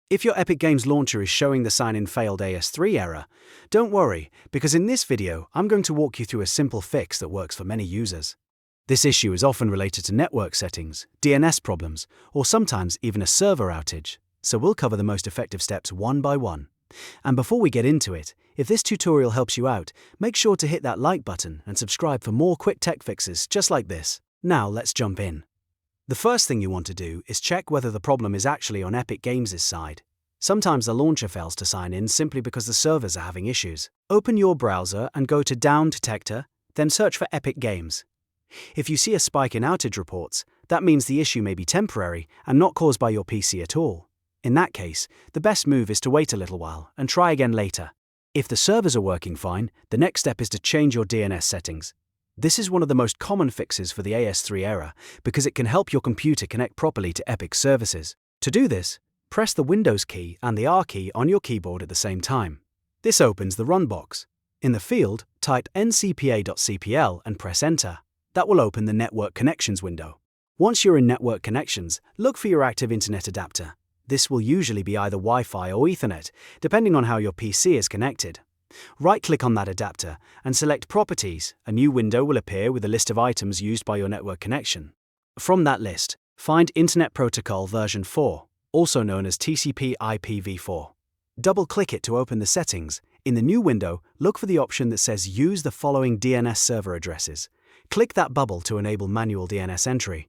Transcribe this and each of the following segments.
If your Epic Games launcher is showing the sign-in failed AS3 error, don't worry, because in this video I'm going to walk you through a simple fix that works for many users. This issue is often related to network settings, DNS problems, or sometimes even a server outage, so we'll cover the most effective steps one by one. And before we get into it, if this tutorial helps you out, make sure to hit that like button and subscribe for more quick tech fixes just like this. Now let's jump in. The first thing you want to do is check whether the problem is actually on Epic Games' side. Sometimes the launcher fails to sign in simply because the servers are having issues. Open your browser and go to Downdetector, then search for Epic Games. If you see a spike in outage reports, that means the issue may be temporary and not caused by your PC at all. In that case, the best move is to wait a little while and try again later. If the servers are working fine, the next step is to change your DNS settings. This is one of the most common fixes for the AS3 error because it can help your computer connect properly to Epic services. To do this, press the Windows key and the R key on your keyboard at the same time. This opens the Run box. In the field, type Ncpa.Cpl and press Enter. That will open the Network Connections window. Once you're in Network Connections, look for your active Internet adapter. This will usually be either Wi-Fi or Ethernet, depending on how your PC is connected. Right-click on that adapter and select Properties. A new window will appear with a list of items used by your network connection. From that list, find Internet Protocol version 4, also known as TCP/IPv4. Double-click it to open the settings. In the new window, look for the option that says Use the following DNS server addresses. Click that bubble to enable manual DNS entry.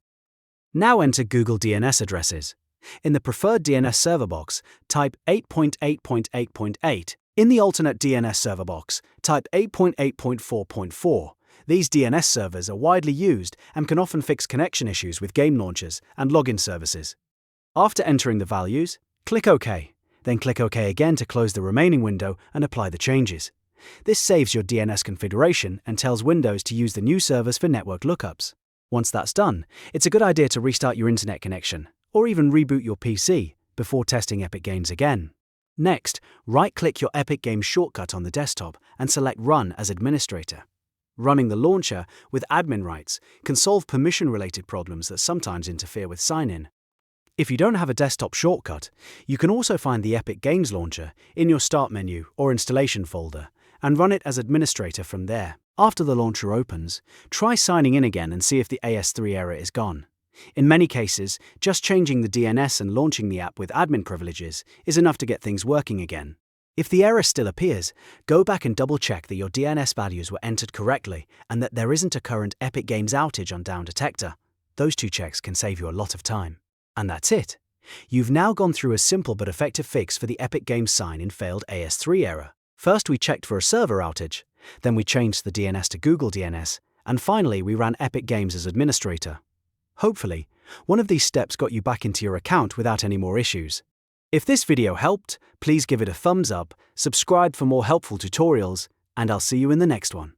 Now enter Google DNS addresses. In the preferred DNS server box, type 8.8.8.8. In the alternate DNS server box, type 8.8.4.4. These DNS servers are widely used and can often fix connection issues with game launchers and login services. After entering the values, click OK. Then click OK again to close the remaining window and apply the changes. This saves your DNS configuration and tells Windows to use the new servers for network lookups. Once that's done, it's a good idea to restart your internet connection, or even reboot your PC before testing Epic Games again. Next, right-click your Epic Games shortcut on the desktop and select Run as administrator. Running the launcher with admin rights can solve permission-related problems that sometimes interfere with sign-in. If you don't have a desktop shortcut, you can also find the Epic Games launcher in your Start menu or Installation folder and run it as administrator from there. After the launcher opens, try signing in again and see if the AS3 error is gone. In many cases, just changing the DNS and launching the app with admin privileges is enough to get things working again. If the error still appears, go back and double-check that your DNS values were entered correctly and that there isn't a current Epic Games outage on Downdetector. Those two checks can save you a lot of time. And that's it. You've now gone through a simple but effective fix for the Epic Games sign-in failed AS3 error. First we checked for a server outage, then we changed the DNS to Google DNS, and finally we ran Epic Games as administrator. Hopefully, one of these steps got you back into your account without any more issues. If this video helped, please give it a thumbs up, subscribe for more helpful tutorials, and I'll see you in the next one.